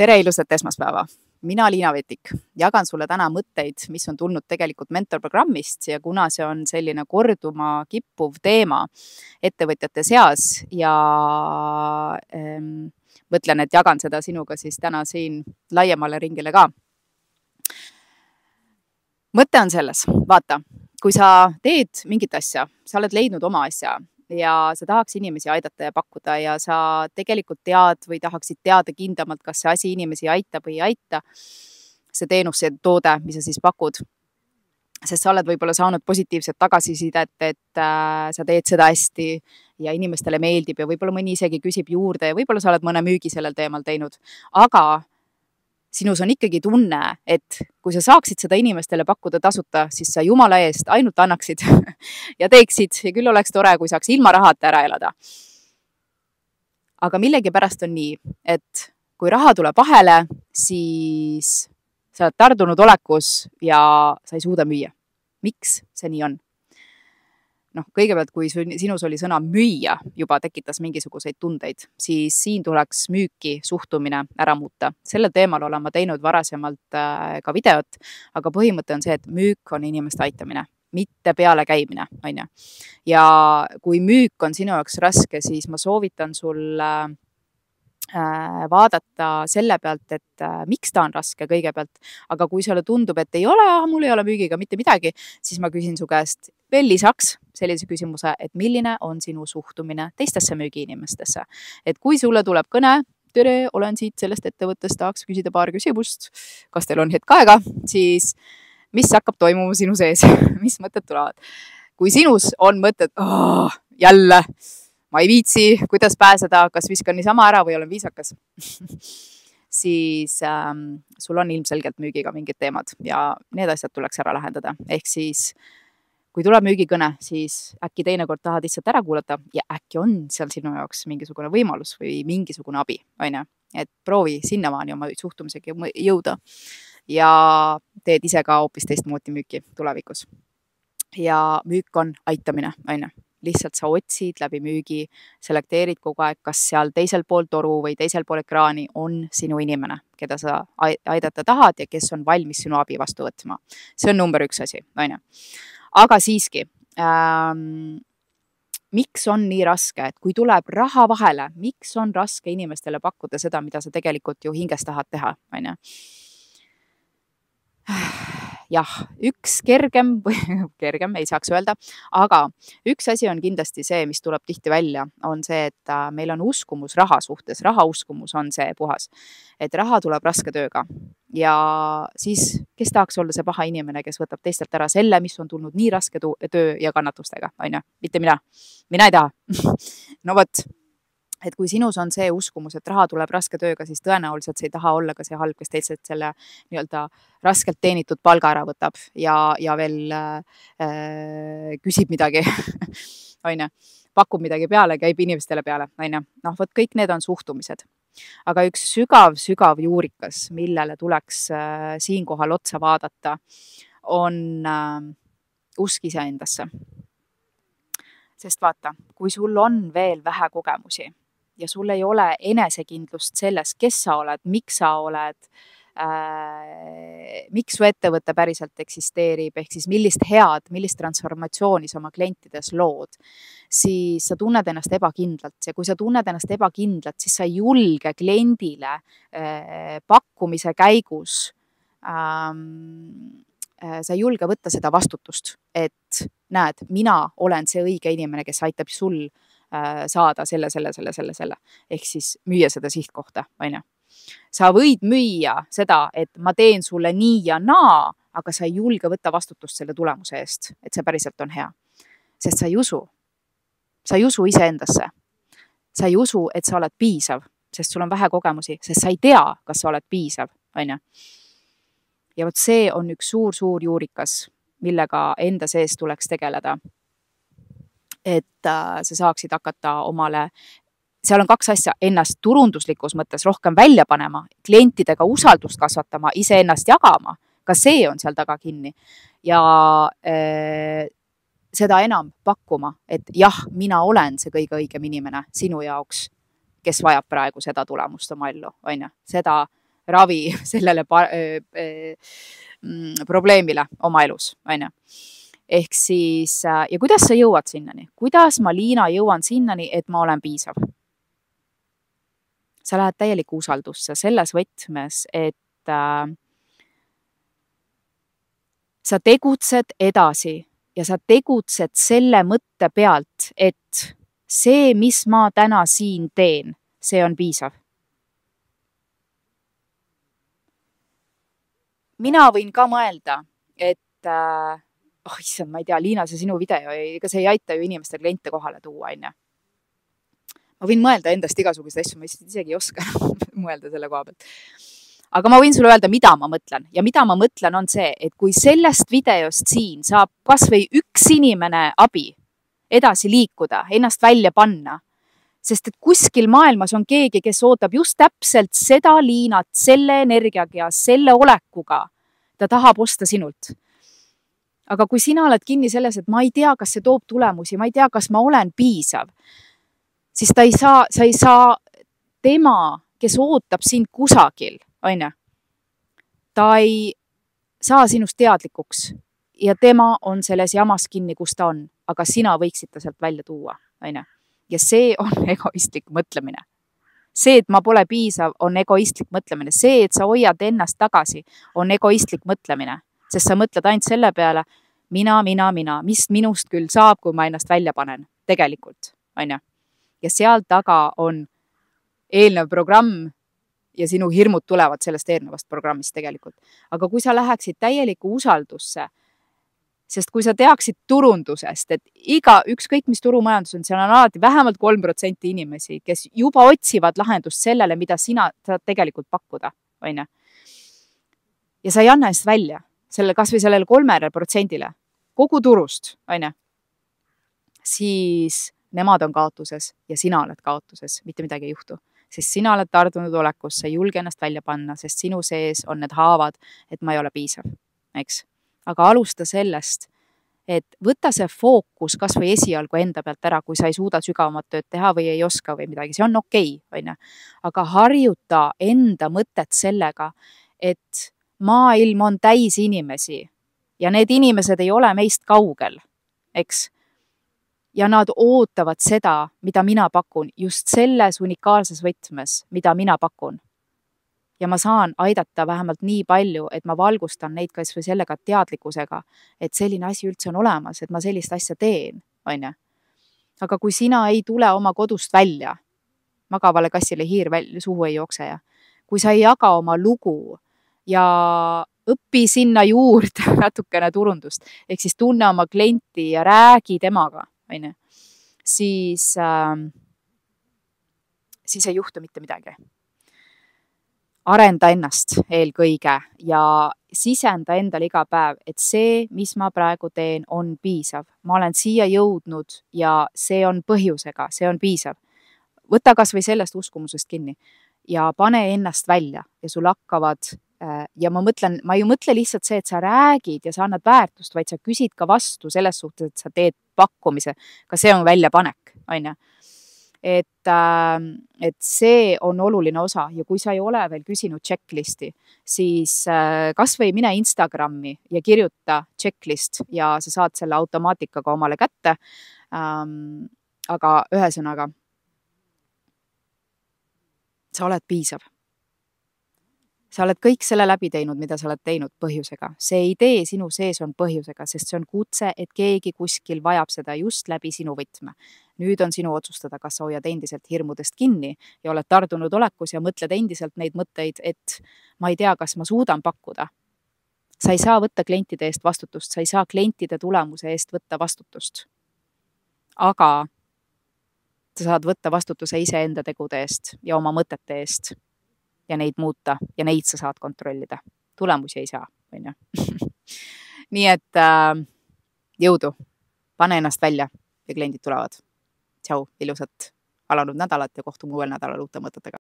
Tere ilusat esmaspäeva! Mina Liina Vetik jagan sulle täna mõtteid, mis on tulnud tegelikult mentorprogrammist ja kuna see on selline korduma kippuv teema ettevõtjate seas ja mõtlen, et jagan seda sinuga siis täna siin laiemale ringile ka. Mõte on selles, vaata, kui sa teed mingit asja, sa oled leidnud oma asja ja sa tahaks inimesi aidata ja pakkuda ja sa tegelikult tead või tahaksid teada kindlamalt, kas see asi inimesi aitab või ei aita, see teenus, see toode, mis sa siis pakud. Sest sa oled võib-olla saanud positiivset tagasisidet, et sa teed seda hästi ja inimestele meeldib ja võib-olla mõni isegi küsib juurde ja võib-olla sa oled mõne müügi sellel teemal teinud. Aga sinus on ikkagi tunne, et kui sa saaksid seda inimestele pakkuda tasuta, siis sa jumala eest ainult annaksid ja teeksid ja küll oleks tore, kui saaks ilma rahata ära elada. Aga millegipärast on nii, et kui raha tuleb vahele, siis sa oled tardunud olekus ja sa ei suuda müüa. Miks see nii on? Kõigepealt, kui sinus oli sõna müüa juba tekitas mingisuguseid tundeid, siis siin tuleks müüki suhtumine ära muuta. Sellel teemal olen ma teinud varasemalt ka videot, aga põhimõte on see, et müük on inimeste aitamine, mitte peale käimine. Ja kui müük on sinu jaoks raske, siis ma soovitan sul vaadata selle pealt, et miks ta on raske kõigepealt. Aga kui sulle tundub, et ei ole, mul ei ole müügiga mitte midagi, siis ma küsin su käest veel lisaks sellise küsimuse, et milline on sinu suhtumine teistesse müügiinimestesse. Et kui sulle tuleb kõne, tere, olen siit sellest ettevõttest, tahaks küsida paar küsimust, kas teil on hetk aega, siis mis hakkab toimuma sinu sees, mis mõtted tulevad. Kui sinus on mõtted, jälle, ma ei viitsi, kuidas pääseda, kas viskan niisama ära või olen viisakas, siis sul on ilmselgelt müügiga mingid teemad ja need asjad tuleks ära lahendada. Ehk siis, kui tuleb müügikõne, siis äkki teinekord tahad lihtsalt ära kuulata ja äkki on seal sinu jaoks mingisugune võimalus või mingisugune abi. Et proovi sinnamaani oma suhtumisega jõuda ja teed ise ka hoopis teistmoodi müüki tulevikus. Ja müük on aitamine. Lihtsalt sa otsid läbi müügi, selekteerid kogu aeg, kas seal teisel pool toru või teisel pool ekraani on sinu inimene, keda sa aidata tahad ja kes on valmis sinu abi vastu võtma. See on number 1 asi. Aga siiski, miks on nii raske, et kui tuleb raha vahele, miks on raske inimestele pakkuda seda, mida sa tegelikult ju hinges tahad teha? Jah, üks kergem, ei saaks öelda, aga üks asi on kindlasti see, mis tuleb tihti välja, on see, et meil on uskumus raha suhtes, raha uskumus on see puhas, et raha tuleb raske tööga ja siis kes tahaks olla see paha inimene, kes võtab teistelt ära selle, mis on tulnud nii raske töö ja kannatustega, mitte mina ei taha. No võt. Et kui sinus on see uskumus, et raha tuleb raske tööga, siis tõenäoliselt sa ei taha olla ka see halb, kes teised selle nii-öelda raskelt teenitud palga ära võtab ja veel küsib midagi, pakub midagi peale, käib inimestele peale. Võt kõik need on suhtumised. Aga üks sügav juurikas, millele tuleks siinkohal otsa vaadata, on usk iseendasse. Sest vaata, kui sul on veel vähe kogemusi, ja sul ei ole enesekindlust selles, kes sa oled, miks sa oled, miks su ettevõte päriselt eksisteerib, ehk siis millist transformatsiooni sa oma klientides lood, siis sa tunned ennast ebakindlalt ja kui sa tunned ennast ebakindlalt, siis sa ei julge kliendile pakkumise käigus sa ei julge võtta seda vastutust, et näed, mina olen see õige inimene, kes aitab sul saada selle. Ehk siis müüa seda sihtkohta. Sa võid müüa seda, et ma teen sulle nii ja naa, aga sa ei julge võtta vastutust selle tulemuse eest, et see päriselt on hea. Sest sa ei usu. Sa ei usu iseendasse. Sa ei usu, et sa oled piisav, sest sul on vähe kogemusi, sest sa ei tea, kas sa oled piisav. Ja võt see on üks suur juurikas, millega enda sees tuleks tegeleda. Et sa saaksid hakata omale, seal on 2 asja, ennast turunduslikus mõttes rohkem välja panema, klientidega usaldust kasvatama, iseennast jagama, ka see on seal taga kinni. Ja seda enam pakkuma, et jah, mina olen see kõige õigem inimene sinu jaoks, kes vajab praegu seda tulemust oma ellu, seda ravi sellele probleemile oma elus, on ju. Ehk siis, ja kuidas sa jõuad sinnani? Kuidas ma, Liina, jõuan sinnani, et ma olen piisav? Sa lähed täielikku usaldusse selles võtmes, et sa tegutsed edasi ja sa tegutsed selle mõtte pealt, et see, mis ma täna siin teen, see on piisav. Mina võin ka mõelda, et issand, ma ei tea, Liina, see sinu video, ega see ei aita ju inimeste kliente kohale tuua, on ju. Ma võin mõelda endast igasuguseid asju, ma isegi ei oska mõelda selle koha pealt. Aga ma võin sulle öelda, mida ma mõtlen. Ja mida ma mõtlen on see, et kui sellest videost siin saab kas või üks inimene abi edasi liikuda, ennast välja panna, sest et kuskil maailmas on keegi, kes ootab just täpselt seda Liinat, selle energiaga ja selle olekuga, ta tahab osta sinult. Aga kui sina oled kinni selles, et ma ei tea, kas see toob tulemusi, ma ei tea, kas ma olen piisav, siis sa ei saa tema, kes ootab sind kusagil, on ju, ta ei saa sinust teadlikuks ja tema on selles jamas kinni, kus ta on, aga sina võiksid ta sealt välja tuua, on ju. Ja see on egoistlik mõtlemine. See, et ma pole piisav, on egoistlik mõtlemine. See, et sa hoiad ennast tagasi, on egoistlik mõtlemine, sest sa mõtled ainult selle peale, mina, mis minust küll saab, kui ma ennast välja panen, tegelikult, on ju. Ja seal taga on eelnev programm ja sinu hirmud tulevad sellest eelnevast programmist tegelikult. Aga kui sa läheksid täieliku usaldusse, sest kui sa teaksid turundusest, et ükskõik mis turumajandus on, seal on alati vähemalt 3% inimesi, kes juba otsivad lahendust sellele, mida sina saad tegelikult pakkuda, on ju. Ja sa ei anna ennast välja, kas või sellele 3%-le, kogu turust, on ju. Siis nemad on kaotuses ja sina oled kaotuses, mitte midagi ei juhtu. Sest sina oled tardunud olekus, sa ei julge ennast välja panna, sest sinu sees on need haavad, et ma ei ole piisav, eks. Aga alusta sellest, et võta see fookus kas või esialgu enda pealt ära, kui sa ei suuda sügavamat tööd teha või ei oska või midagi, see on okei, on ju. Aga harjuta enda mõtet sellega, et maailm on täis inimesi ja need inimesed ei ole meist kaugel, eks. Ja nad ootavad seda, mida mina pakun, just selles unikaalses võtmes, mida mina pakun. Ja ma saan aidata vähemalt nii palju, et ma valgustan neid kas või sellega teadlikkusega, et selline asi üldse on olemas, et ma sellist asja teen, on ju. Aga kui sina ei tule oma kodust välja, magavale kassile hiir suhu ei jookse ja kui sa ei jaga oma lugu ja õpi sinna juurde natukene turundust, ehk siis tunne oma klienti ja räägi temaga, on ju, siis ei juhtu mitte midagi. Arenda ennast eelkõige ja sisenda endale iga päev, et see, mis ma praegu teen, on piisav. Ma olen siia jõudnud ja see on põhjusega, see on piisav. Võta kas või sellest uskumusest kinni ja pane ennast välja ja sul hakkavad ja ma ei mõtle lihtsalt see, et sa räägid ja sa annad väärtust, vaid sa küsid ka vastu selles suhtes, et sa teed pakkumise. Ka see on väljapanek, on ju. Et see on oluline osa ja kui sa ei ole veel küsinud checklisti, siis kas või mine Instagrami ja kirjuta checklist ja sa saad selle automaatikaga omale kätte. Aga ühesõnaga, sa oled piisav. Sa oled kõik selle läbi teinud, mida sa oled teinud põhjusega. See idee sinu sees on põhjusega, sest see on kutse, et keegi kuskil vajab seda just läbi sinu võtme. Nüüd on sinu otsustada, kas sa hoiad endiselt hirmudest kinni ja oled tardunud olekus ja mõtled endiselt neid mõtteid, et ma ei tea, kas ma suudan pakkuda. Sa ei saa võtta klientide eest vastutust, sa ei saa klientide tulemuse eest võtta vastutust. Aga sa saad võtta vastutuse iseenda tegude eest ja oma mõtete eest. Ja neid muuta ja neid sa saad kontrollida. Tulemusi ei saa, on ju. Nii et jõudu, pane ennast välja ja kliendid tulevad. Tšau, ilusat alanud nädalat ja kohtume uuel nädalal uute mõtetega.